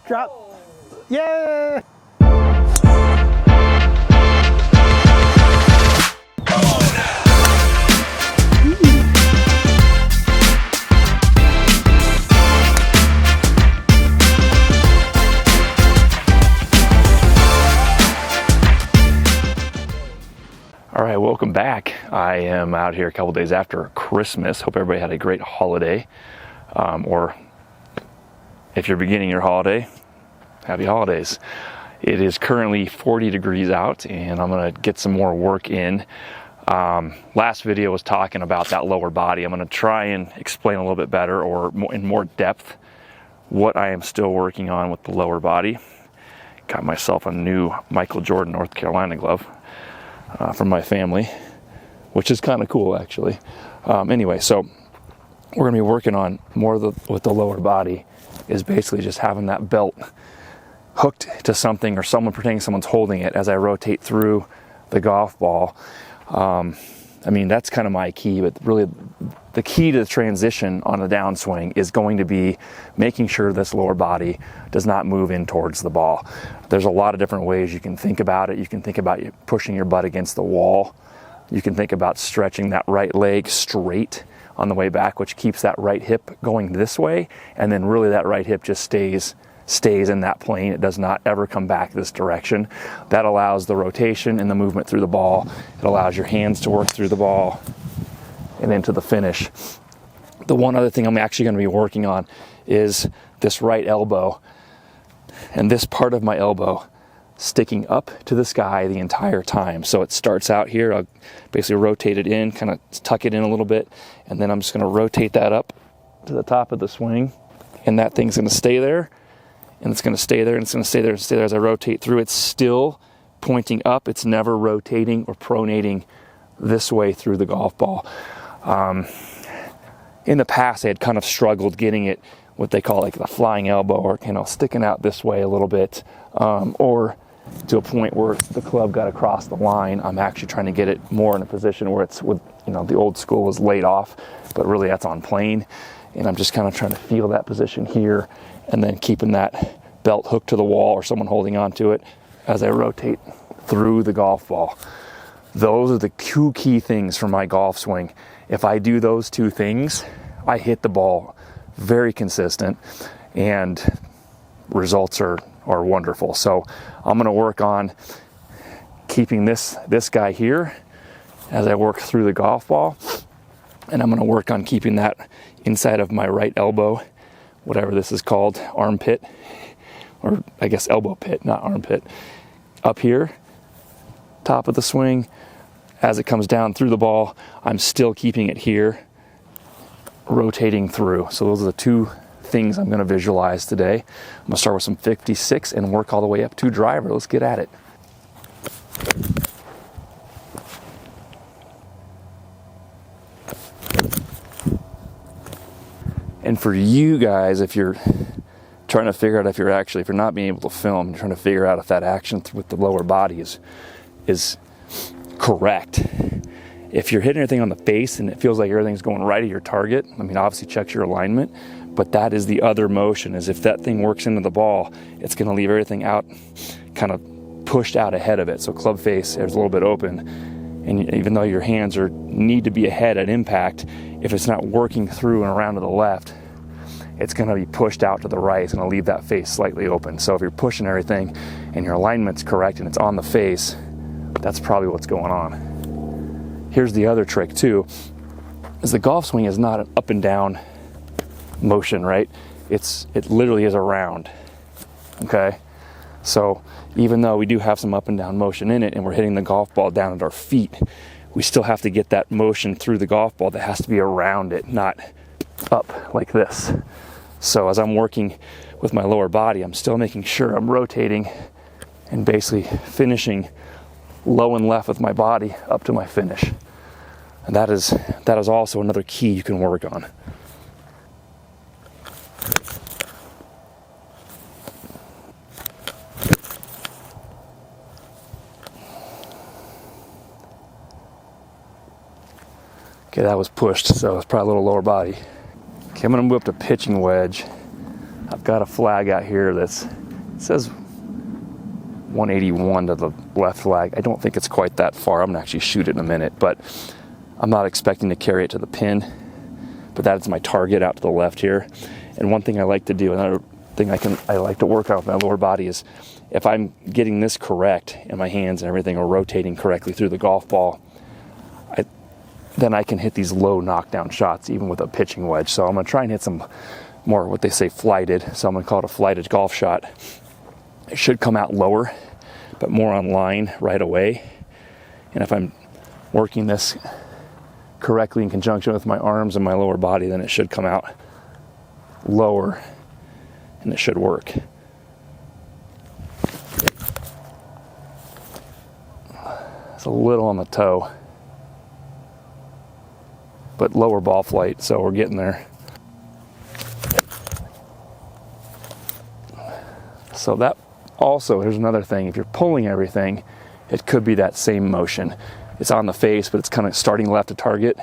Drop. Yeah! All right, welcome back. I am out here a couple days after Christmas. Hope everybody had a great holiday. Or if you're beginning your holiday, happy holidays. It is currently 40 degrees out and I'm gonna get some more work in. Last video was talking about that lower body. I'm gonna try and explain a little bit better or in more depth what I am still working on with the lower body. Got myself a new Michael Jordan North Carolina glove. From my family, which is kind of cool actually. Anyway, so we're gonna be working on more with the lower body is basically just having that belt hooked to something or someone pretending someone's holding it as I rotate through the golf ball. I mean, that's kind of my key, but really the key to the transition on a downswing is going to be making sure this lower body does not move in towards the ball. There's a lot of different ways you can think about it. You can think about pushing your butt against the wall. You can think about stretching that right leg straight on the way back, which keeps that right hip going this way. And then really that right hip just stays in that plane. It does not ever come back this direction. That allows the rotation and the movement through the ball. It allows your hands to work through the ball and into the finish. The one other thing I'm actually going to be working on is this right elbow and this part of my elbow sticking up to the sky the entire time. So it starts out here, I'll basically rotate it in, kind of tuck it in a little bit, and then I'm just going to rotate that up to the top of the swing, and that thing's going to stay there. And it's going to stay there, and it's going to stay there and stay there as I rotate through. It's still pointing up. It's never rotating or pronating this way through the golf ball. In the past, I had kind of struggled getting it what they call like the flying elbow, or sticking out this way a little bit, or to a point where the club got across the line. I'm actually trying to get it more in a position where it's with the old school was laid off, but really that's on plane. And I'm just kind of trying to feel that position here, and then keeping that belt hooked to the wall or someone holding onto it as I rotate through the golf ball. Those are the two key things for my golf swing. If I do those two things, I hit the ball very consistent and results are wonderful. So I'm going to work on keeping this guy here as I work through the golf ball, and I'm going to work on keeping that inside of my right elbow, whatever this is called, armpit, or I guess elbow pit, not armpit, up here, top of the swing. As it comes down through the ball, I'm still keeping it here, rotating through. So those are the two things I'm going to visualize today. I'm going to start with some 56 and work all the way up to driver. Let's get at it. And for you guys, if you're trying to figure out if you're not being able to film, you're trying to figure out if that action with the lower body is correct. If you're hitting everything on the face and it feels like everything's going right at your target, I mean, obviously check your alignment, but that is the other motion, is if that thing works into the ball, it's going to leave everything out, kind of pushed out ahead of it. So club face is a little bit open, and even though your hands need to be ahead at impact, if it's not working through and around to the left, it's going to be pushed out to the right. It's going to leave that face slightly open. So if you're pushing everything and your alignment's correct and it's on the face, that's probably what's going on. Here's the other trick too, is the golf swing is not an up and down motion, right? It literally is a round, okay? So even though we do have some up and down motion in it and we're hitting the golf ball down at our feet, we still have to get that motion through the golf ball that has to be around it, not up like this. So as I'm working with my lower body, I'm still making sure I'm rotating and basically finishing low and left with my body up to my finish. And that is also another key you can work on. Okay, that was pushed, so it's probably a little lower body. Okay, I'm gonna move up to pitching wedge. I've got a flag out here it says 181 to the left flag. I don't think it's quite that far. I'm gonna actually shoot it in a minute, but I'm not expecting to carry it to the pin, but that's my target out to the left here. And one thing I like to do, another thing I like to work out with my lower body is if I'm getting this correct and my hands and everything are rotating correctly through the golf ball, then I can hit these low knockdown shots even with a pitching wedge. So I'm gonna try and hit some more what they say flighted. So I'm gonna call it a flighted golf shot. It should come out lower, but more on line right away. And if I'm working this correctly in conjunction with my arms and my lower body, then it should come out lower and it should work. It's a little on the toe, but lower ball flight, so we're getting there. So that also, here's another thing, if you're pulling everything, it could be that same motion. It's on the face, but it's kind of starting left to target.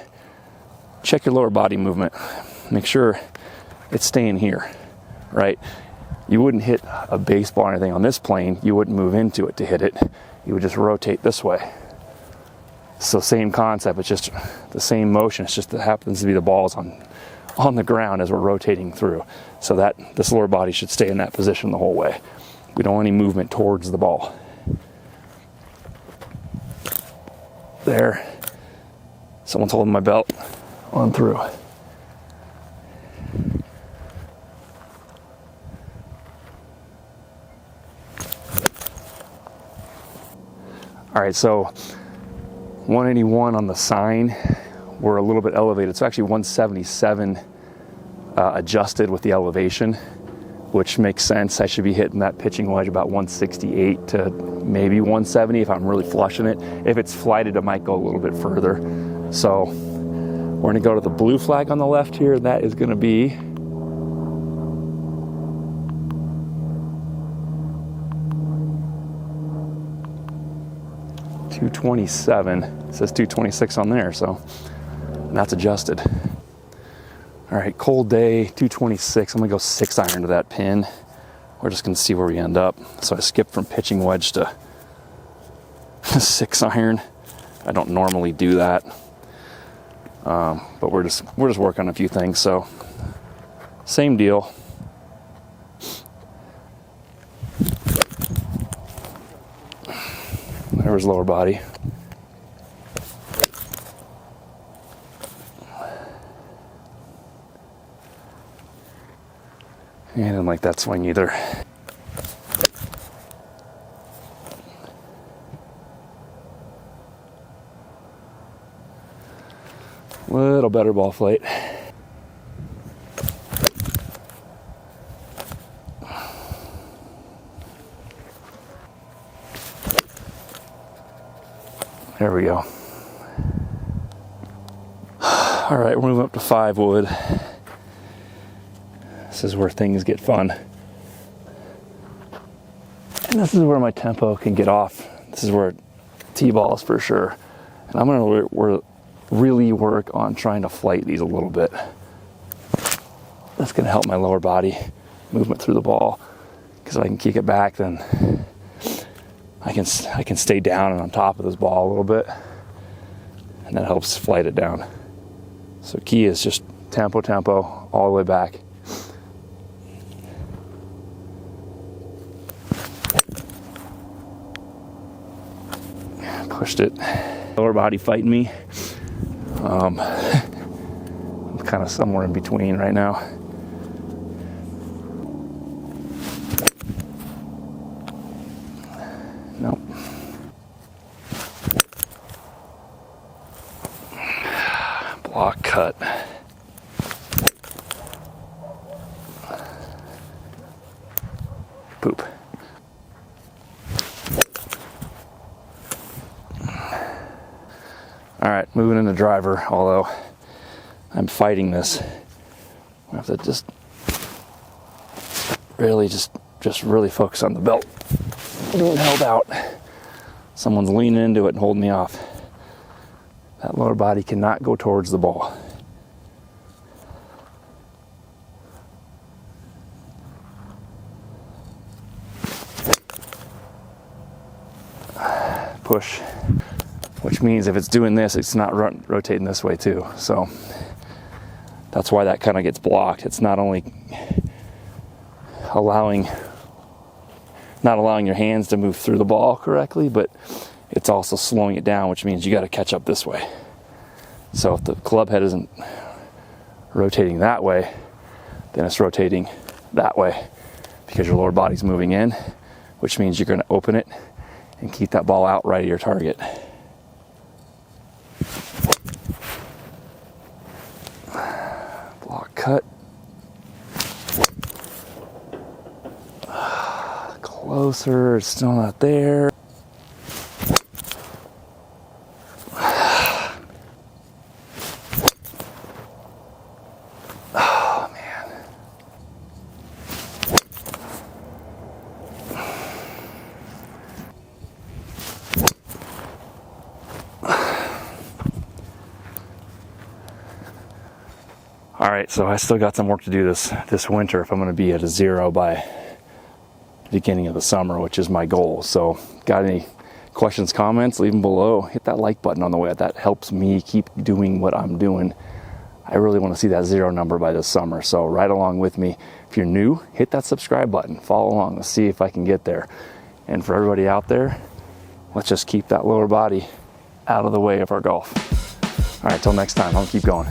Check your lower body movement. Make sure it's staying here, right? You wouldn't hit a baseball or anything on this plane. You wouldn't move into it to hit it. You would just rotate this way. So same concept, it's just the same motion. It's just it happens to be the ball's on the ground as we're rotating through. So that this lower body should stay in that position the whole way. We don't want any movement towards the ball. There. Someone's holding my belt. On through. All right, so 181 on the sign. We're a little bit elevated. So actually 177 adjusted with the elevation, which makes sense. I should be hitting that pitching wedge about 168 to maybe 170 if I'm really flushing it. If it's flighted, it might go a little bit further. So we're gonna go to the blue flag on the left here. That is gonna be 227. It says 226 on there, so that's adjusted. All right, cold day, 226. I'm gonna go 6-iron to that pin. We're just gonna see where we end up. So I skipped from pitching wedge to 6-iron. I don't normally do that, but we're just working on a few things. So same deal. There was lower body. And I didn't like that swing either. Little better ball flight. There we go. All right, we're moving up to 5 wood. This is where things get fun. And this is where my tempo can get off. This is where T-balls for sure. And I'm gonna really work on trying to flight these a little bit. That's gonna help my lower body movement through the ball. Because if I can kick it back, then I can stay down and on top of this ball a little bit. And that helps flight it down. So key is just tempo, all the way back. Pushed it. Lower body fighting me. I'm kind of somewhere in between right now. Nope. Block cut. Poop. All right, moving into driver, although I'm fighting this. I have to just really focus on the belt. Being held out. Someone's leaning into it and holding me off. That lower body cannot go towards the ball. push, which means if it's doing this, it's not rotating this way too. So that's why that kind of gets blocked. It's not only not allowing your hands to move through the ball correctly, but it's also slowing it down, which means you got to catch up this way. So if the club head isn't rotating that way, then it's rotating that way because your lower body's moving in, which means you're going to open it and keep that ball out right at your target. Block cut. Closer, it's still not there. Oh man. All right, so I still got some work to do this winter if I'm going to be at a 0 by beginning of the summer, which is my goal. So got any questions, comments, leave them below. Hit that like button on the way. That helps me keep doing what I'm doing. I really want to see that 0 number by this summer, so ride along with me. If you're new, hit that subscribe button, follow along. Let's see if I can get there. And for everybody out there, let's just keep that lower body out of the way of our golf. All right, till next time, I'll keep going.